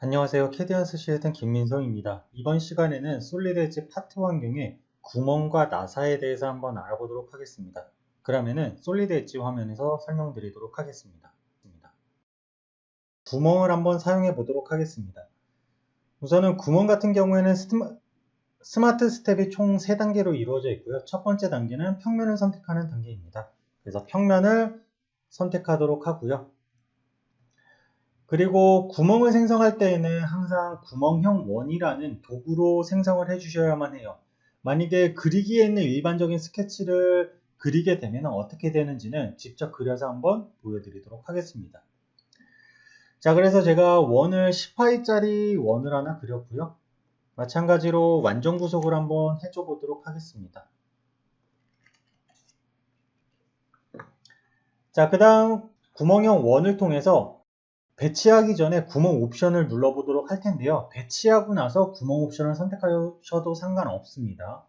안녕하세요. 캐디언스 시에덴 김민성입니다. 이번 시간에는 솔리드 엣지 파트 환경의 구멍과 나사에 대해서 한번 알아보도록 하겠습니다. 그러면은 솔리드 엣지 화면에서 설명드리도록 하겠습니다. 구멍을 한번 사용해 보도록 하겠습니다. 우선은 구멍 같은 경우에는 스마트 스텝이 총 3단계로 이루어져 있고요. 첫 번째 단계는 평면을 선택하는 단계입니다. 그래서 평면을 선택하도록 하고요. 그리고 구멍을 생성할 때에는 항상 구멍형 원이라는 도구로 생성을 해주셔야만 해요. 만약에 그리기에 있는 일반적인 스케치를 그리게 되면 어떻게 되는지는 직접 그려서 한번 보여드리도록 하겠습니다. 자, 그래서 제가 원을 10파이짜리 원을 하나 그렸고요. 마찬가지로 완전 구속을 한번 해줘 보도록 하겠습니다. 자, 그 다음 구멍형 원을 통해서 배치하기 전에 구멍 옵션을 눌러보도록 할 텐데요. 배치하고 나서 구멍 옵션을 선택하셔도 상관없습니다.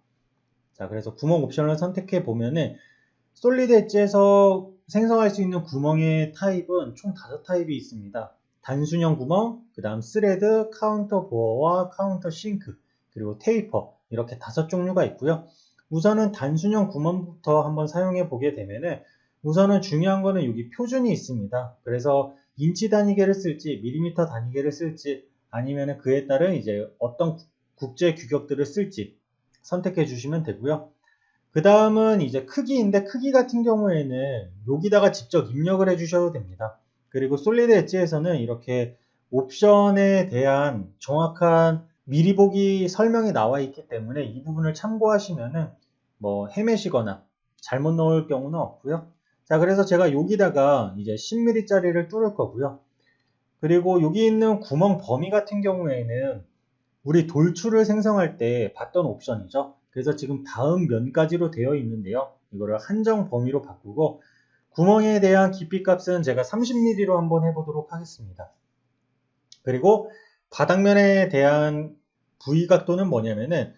자, 그래서 구멍 옵션을 선택해 보면은 솔리드 엣지에서 생성할 수 있는 구멍의 타입은 총 5타입이 있습니다. 단순형 구멍, 그 다음 스레드, 카운터 보어와 카운터 싱크, 그리고 테이퍼, 이렇게 5종류가 있고요. 우선은 단순형 구멍부터 한번 사용해 보게 되면은 우선은 중요한 거는 여기 표준이 있습니다. 그래서 인치 단위계를 쓸지 밀리미터 단위계를 쓸지 아니면 그에 따른 이제 어떤 국제 규격들을 쓸지 선택해 주시면 되고요. 그 다음은 이제 크기인데 크기 같은 경우에는 여기다가 직접 입력을 해 주셔도 됩니다. 그리고 솔리드 엣지에서는 이렇게 옵션에 대한 정확한 미리 보기 설명이 나와 있기 때문에 이 부분을 참고하시면은 뭐 헤매시거나 잘못 넣을 경우는 없고요. 자, 그래서 제가 여기다가 이제 10mm짜리를 뚫을 거고요. 그리고 여기 있는 구멍 범위 같은 경우에는 우리 돌출을 생성할 때 봤던 옵션이죠. 그래서 지금 다음 면까지로 되어 있는데요. 이거를 한정 범위로 바꾸고 구멍에 대한 깊이 값은 제가 30mm로 한번 해보도록 하겠습니다. 그리고 바닥면에 대한 부위 각도는 뭐냐면은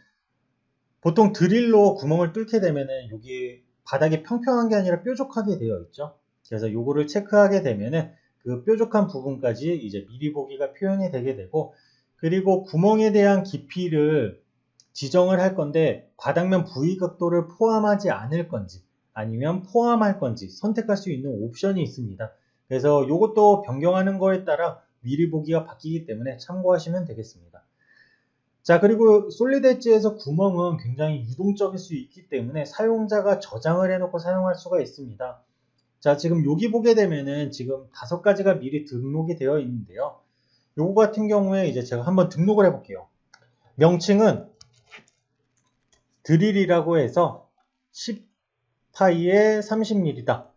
보통 드릴로 구멍을 뚫게 되면은 여기 바닥이 평평한 게 아니라 뾰족하게 되어 있죠. 그래서 요거를 체크하게 되면은 그 뾰족한 부분까지 이제 미리 보기가 표현이 되게 되고, 그리고 구멍에 대한 깊이를 지정을 할 건데 바닥면 부위 각도를 포함하지 않을 건지 아니면 포함할 건지 선택할 수 있는 옵션이 있습니다. 그래서 이것도 변경하는 거에 따라 미리 보기가 바뀌기 때문에 참고하시면 되겠습니다. 자, 그리고 솔리드 엣지에서 구멍은 굉장히 유동적일 수 있기 때문에 사용자가 저장을 해놓고 사용할 수가 있습니다. 자, 지금 여기 보게 되면은 지금 5가지가 미리 등록이 되어 있는데요. 요거 같은 경우에 이제 제가 한번 등록을 해볼게요. 명칭은 드릴이라고 해서 10파이에 30mm다.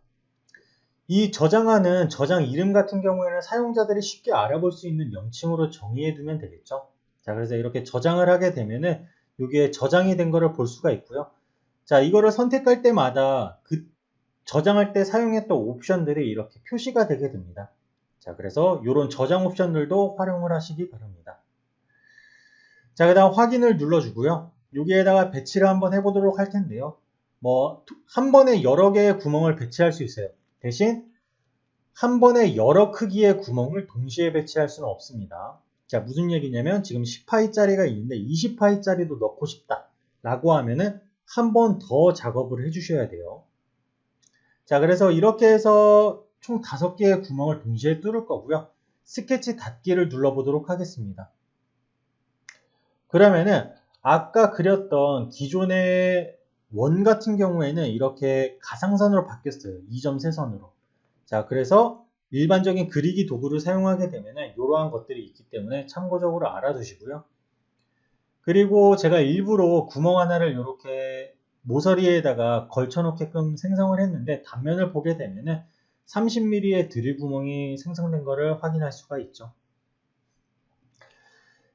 이 저장하는 저장 이름 같은 경우에는 사용자들이 쉽게 알아볼 수 있는 명칭으로 정의해 두면 되겠죠. 자, 그래서 이렇게 저장을 하게 되면은 여기에 저장이 된 거를 볼 수가 있고요. 자, 이거를 선택할 때마다 그 저장할 때 사용했던 옵션들이 이렇게 표시가 되게 됩니다. 자, 그래서 이런 저장 옵션들도 활용을 하시기 바랍니다. 자, 그 다음 확인을 눌러주고요. 여기에다가 배치를 한번 해보도록 할 텐데요. 뭐 한 번에 여러 개의 구멍을 배치할 수 있어요. 대신 한 번에 여러 크기의 구멍을 동시에 배치할 수는 없습니다. 자, 무슨 얘기냐면 지금 10파이짜리가 있는데 20파이짜리도 넣고 싶다 라고 하면은 한 번 더 작업을 해주셔야 돼요. 자, 그래서 이렇게 해서 총 5개의 구멍을 동시에 뚫을 거고요. 스케치 닫기를 눌러보도록 하겠습니다. 그러면은 아까 그렸던 기존의 원 같은 경우에는 이렇게 가상선으로 바뀌었어요. 2.3선으로. 자, 그래서 일반적인 그리기 도구를 사용하게 되면은 이러한 것들이 있기 때문에 참고적으로 알아두시고요. 그리고 제가 일부러 구멍 하나를 이렇게 모서리에다가 걸쳐놓게끔 생성을 했는데 단면을 보게 되면은 30mm의 드릴 구멍이 생성된 것을 확인할 수가 있죠.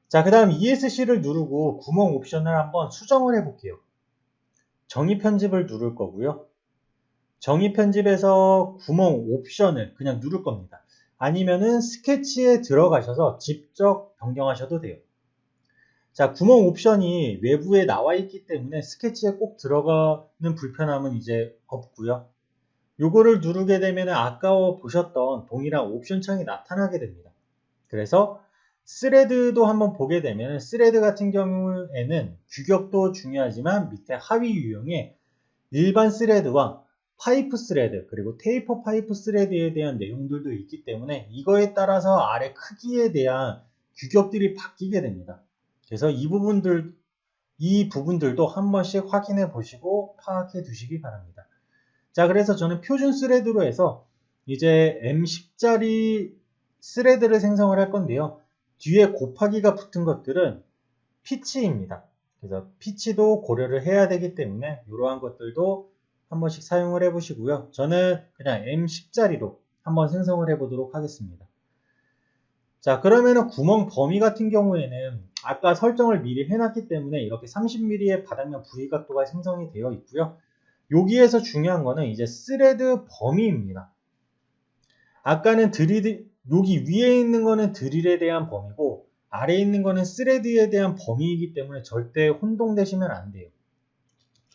자, 그 다음 ESC를 누르고 구멍 옵션을 한번 수정을 해볼게요. 정의 편집을 누를 거고요. 정의 편집에서 구멍 옵션을 그냥 누를 겁니다. 아니면은 스케치에 들어가셔서 직접 변경하셔도 돼요. 자, 구멍 옵션이 외부에 나와 있기 때문에 스케치에 꼭 들어가는 불편함은 이제 없고요. 요거를 누르게 되면 아까 보셨던 동일한 옵션 창이 나타나게 됩니다. 그래서 스레드도 한번 보게 되면 스레드 같은 경우에는 규격도 중요하지만 밑에 하위 유형에 일반 스레드와 파이프 스레드 그리고 테이퍼 파이프 스레드에 대한 내용들도 있기 때문에 이거에 따라서 아래 크기에 대한 규격들이 바뀌게 됩니다. 그래서 이 부분들도 한 번씩 확인해 보시고 파악해 두시기 바랍니다. 자, 그래서 저는 표준 스레드로 해서 이제 M10짜리 스레드를 생성을 할 건데요. 뒤에 곱하기가 붙은 것들은 피치입니다. 그래서 피치도 고려를 해야 되기 때문에 이러한 것들도 한 번씩 사용을 해 보시고요. 저는 그냥 M10짜리로 한번 생성을 해 보도록 하겠습니다. 자, 그러면은 구멍 범위 같은 경우에는 아까 설정을 미리 해놨기 때문에 이렇게 30mm의 바닥면 V각도가 생성이 되어 있고요. 여기에서 중요한 거는 이제 스레드 범위입니다. 아까는 여기 위에 있는 거는 드릴에 대한 범위고 아래에 있는 거는 스레드에 대한 범위이기 때문에 절대 혼동되시면 안 돼요.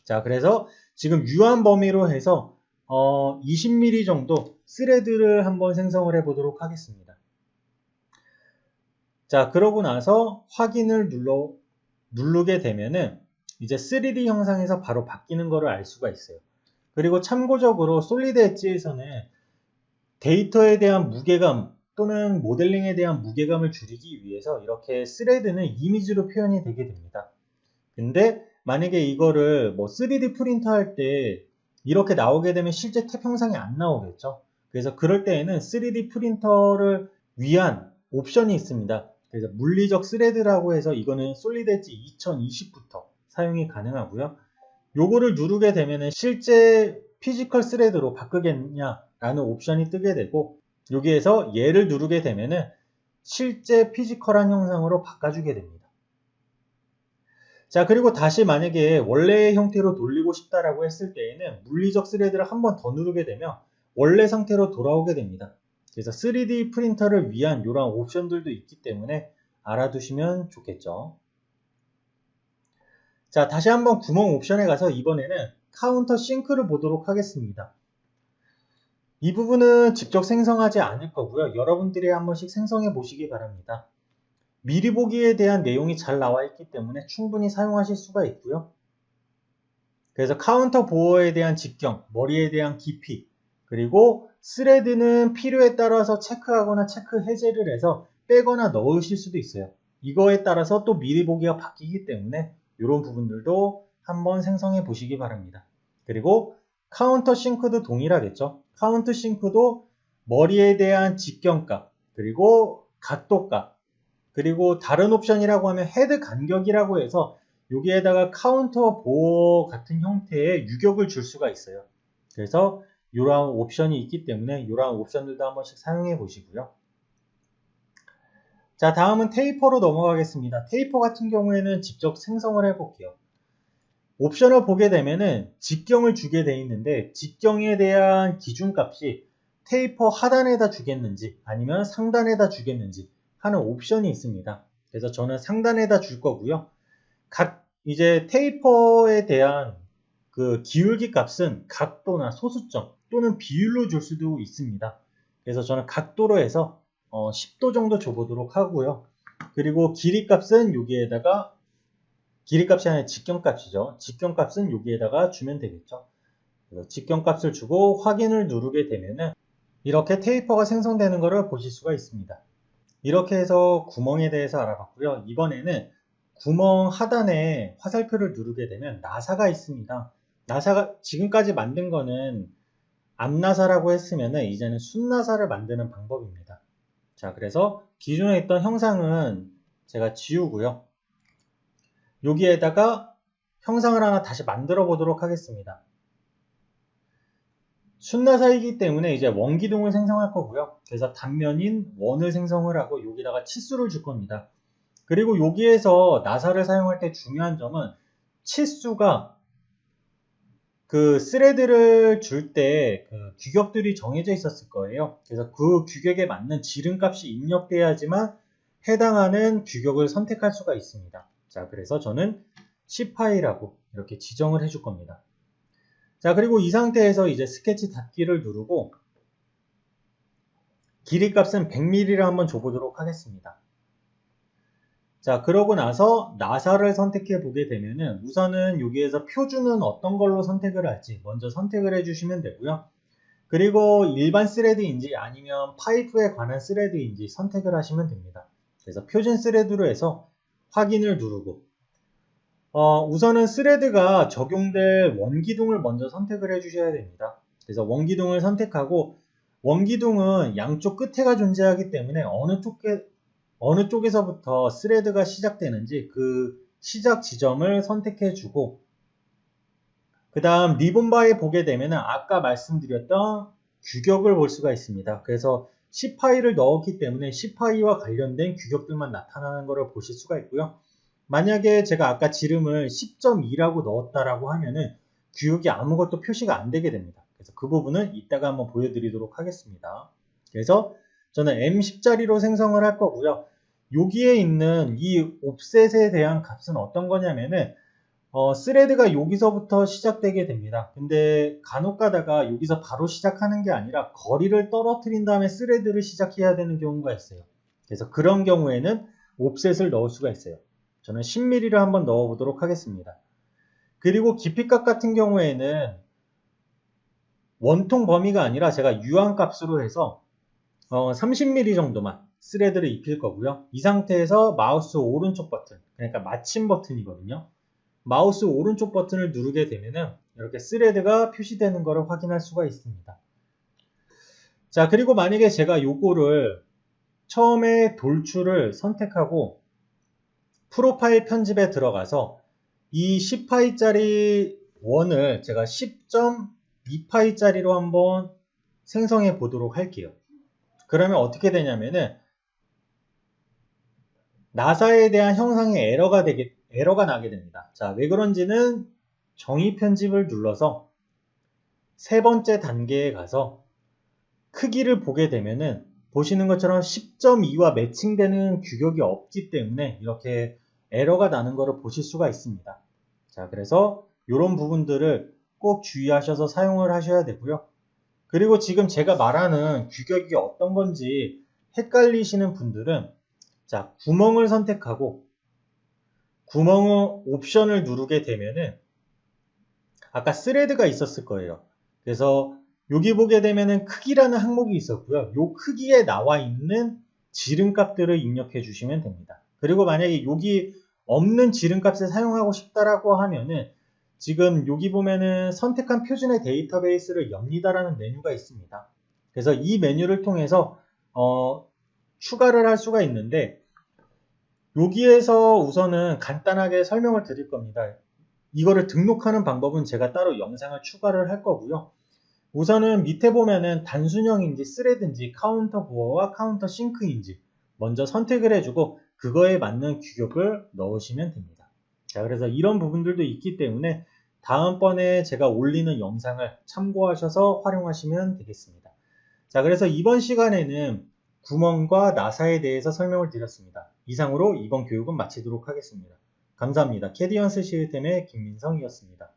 자, 그래서 지금 유한 범위로 해서 20mm 정도 스레드를 한번 생성을 해 보도록 하겠습니다. 자, 그러고 나서 확인을 누르게 되면은 이제 3D 형상에서 바로 바뀌는 것을 알 수가 있어요. 그리고 참고적으로 솔리드 엣지에서는 데이터에 대한 무게감 또는 모델링에 대한 무게감을 줄이기 위해서 이렇게 스레드는 이미지로 표현이 되게 됩니다. 근데 만약에 이거를 3D 프린터 할 때 이렇게 나오게 되면 실제 탭 형상이 안 나오겠죠. 그래서 그럴 때에는 3D 프린터를 위한 옵션이 있습니다. 그래서 물리적 스레드라고 해서 이거는 솔리드 엣지 2020부터 사용이 가능하고요. 요거를 누르게 되면은 실제 피지컬 스레드로 바꾸겠냐라는 옵션이 뜨게 되고 여기에서 얘를 누르게 되면은 실제 피지컬한 형상으로 바꿔주게 됩니다. 자, 그리고 다시 만약에 원래의 형태로 돌리고 싶다라고 했을 때에는 물리적 스레드를 한 번 더 누르게 되면 원래 상태로 돌아오게 됩니다. 그래서 3D 프린터를 위한 이러한 옵션들도 있기 때문에 알아두시면 좋겠죠. 자, 다시 한번 구멍 옵션에 가서 이번에는 카운터 싱크를 보도록 하겠습니다. 이 부분은 직접 생성하지 않을 거고요. 여러분들이 한 번씩 생성해 보시기 바랍니다. 미리 보기에 대한 내용이 잘 나와 있기 때문에 충분히 사용하실 수가 있고요. 그래서 카운터 보어에 대한 직경, 머리에 대한 깊이, 그리고 스레드는 필요에 따라서 체크하거나 체크 해제를 해서 빼거나 넣으실 수도 있어요. 이거에 따라서 또 미리 보기가 바뀌기 때문에 이런 부분들도 한번 생성해 보시기 바랍니다. 그리고 카운터 싱크도 동일하겠죠. 카운터 싱크도 머리에 대한 직경값, 그리고 각도값, 그리고 다른 옵션이라고 하면 헤드 간격이라고 해서 여기에다가 카운터 보어 같은 형태의 유격을 줄 수가 있어요. 그래서 이러한 옵션이 있기 때문에 이러한 옵션들도 한 번씩 사용해 보시고요. 자, 다음은 테이퍼로 넘어가겠습니다. 테이퍼 같은 경우에는 직접 생성을 해 볼게요. 옵션을 보게 되면은 직경을 주게 돼 있는데 직경에 대한 기준값이 테이퍼 하단에다 주겠는지 아니면 상단에다 주겠는지 하는 옵션이 있습니다. 그래서 저는 상단에다 줄 거고요. 이제 테이퍼에 대한 그 기울기 값은 각도나 소수점 또는 비율로 줄 수도 있습니다. 그래서 저는 각도로 해서 10도 정도 줘보도록 하고요. 그리고 길이 값은 여기에다가 길이 값이 아니라 직경 값이죠. 직경 값은 여기에다가 주면 되겠죠. 그래서 직경 값을 주고 확인을 누르게 되면은 이렇게 테이퍼가 생성되는 것을 보실 수가 있습니다. 이렇게 해서 구멍에 대해서 알아봤고요. 이번에는 구멍 하단에 화살표를 누르게 되면 나사가 있습니다. 나사가 지금까지 만든 거는 앞나사라고 했으면 이제는 순나사를 만드는 방법입니다. 자, 그래서 기존에 있던 형상은 제가 지우고요. 여기에다가 형상을 하나 다시 만들어 보도록 하겠습니다. 순나사이기 때문에 이제 원기둥을 생성할 거고요. 그래서 단면인 원을 생성을 하고 여기다가 치수를 줄 겁니다. 그리고 여기에서 나사를 사용할 때 중요한 점은 치수가 그 스레드를 줄 때 그 규격들이 정해져 있었을 거예요. 그래서 그 규격에 맞는 지름값이 입력돼야지만 해당하는 규격을 선택할 수가 있습니다. 자, 그래서 저는 10파이라고 이렇게 지정을 해줄 겁니다. 자, 그리고 이 상태에서 이제 스케치 닫기를 누르고 길이 값은 100mm를 한번 줘보도록 하겠습니다. 자, 그러고 나서 나사를 선택해 보게 되면은 우선은 여기에서 표준은 어떤 걸로 선택을 할지 먼저 선택을 해주시면 되고요. 그리고 일반 스레드인지 아니면 파이프에 관한 스레드인지 선택을 하시면 됩니다. 그래서 표준 스레드로 해서 확인을 누르고 우선은 스레드가 적용될 원기둥을 먼저 선택을 해주셔야 됩니다. 그래서 원기둥을 선택하고 원기둥은 양쪽 끝에가 존재하기 때문에 어느 쪽에서부터 스레드가 시작되는지 그 시작 지점을 선택해주고 그 다음 리본바에 보게 되면 아까 말씀드렸던 규격을 볼 수가 있습니다. 그래서 10파이를 넣었기 때문에 10파이와 관련된 규격들만 나타나는 것을 보실 수가 있고요. 만약에 제가 아까 지름을 10.2라고 넣었다라고 하면은 규격이 아무것도 표시가 안 되게 됩니다. 그래서 그 부분은 이따가 한번 보여드리도록 하겠습니다. 그래서 저는 M10짜리로 생성을 할 거고요. 여기에 있는 이 옵셋에 대한 값은 어떤 거냐면은 스레드가 여기서부터 시작되게 됩니다. 근데 간혹 가다가 여기서 바로 시작하는 게 아니라 거리를 떨어뜨린 다음에 스레드를 시작해야 되는 경우가 있어요. 그래서 그런 경우에는 옵셋을 넣을 수가 있어요. 저는 10mm를 한번 넣어 보도록 하겠습니다. 그리고 깊이값 같은 경우에는 원통 범위가 아니라 제가 유한값으로 해서 30mm 정도만 스레드를 입힐 거고요. 이 상태에서 마우스 오른쪽 버튼, 그러니까 마침 버튼이거든요. 마우스 오른쪽 버튼을 누르게 되면은 이렇게 스레드가 표시되는 것을 확인할 수가 있습니다. 자, 그리고 만약에 제가 요거를 처음에 돌출을 선택하고 프로파일 편집에 들어가서 이 10파이짜리 원을 제가 10.2파이짜리로 한번 생성해 보도록 할게요. 그러면 어떻게 되냐면은 나사에 대한 형상에 에러가 나게 됩니다. 자, 왜 그런지는 정의 편집을 눌러서 세 번째 단계에 가서 크기를 보게 되면은 보시는 것처럼 10.2와 매칭되는 규격이 없기 때문에 이렇게 에러가 나는 것을 보실 수가 있습니다. 자, 그래서 이런 부분들을 꼭 주의하셔서 사용을 하셔야 되고요. 그리고 지금 제가 말하는 규격이 어떤 건지 헷갈리시는 분들은 자, 구멍을 선택하고 구멍 옵션을 누르게 되면은 아까 스레드가 있었을 거예요. 그래서 여기 보게 되면은 크기라는 항목이 있었고요. 이 크기에 나와 있는 지름값들을 입력해 주시면 됩니다. 그리고 만약에 여기 없는 지름값을 사용하고 싶다라고 하면은 지금 여기 보면은 선택한 표준의 데이터베이스를 엽니다라는 메뉴가 있습니다. 그래서 이 메뉴를 통해서 추가를 할 수가 있는데 여기에서 우선은 간단하게 설명을 드릴 겁니다. 이거를 등록하는 방법은 제가 따로 영상을 추가를 할 거고요. 우선은 밑에 보면은 단순형인지 스레드인지 카운터 보어와 카운터 싱크인지 먼저 선택을 해주고 그거에 맞는 규격을 넣으시면 됩니다. 자, 그래서 이런 부분들도 있기 때문에 다음번에 제가 올리는 영상을 참고하셔서 활용하시면 되겠습니다. 자, 그래서 이번 시간에는 구멍과 나사에 대해서 설명을 드렸습니다. 이상으로 이번 교육은 마치도록 하겠습니다. 감사합니다. 캐디언스 시스템의 김민성이었습니다.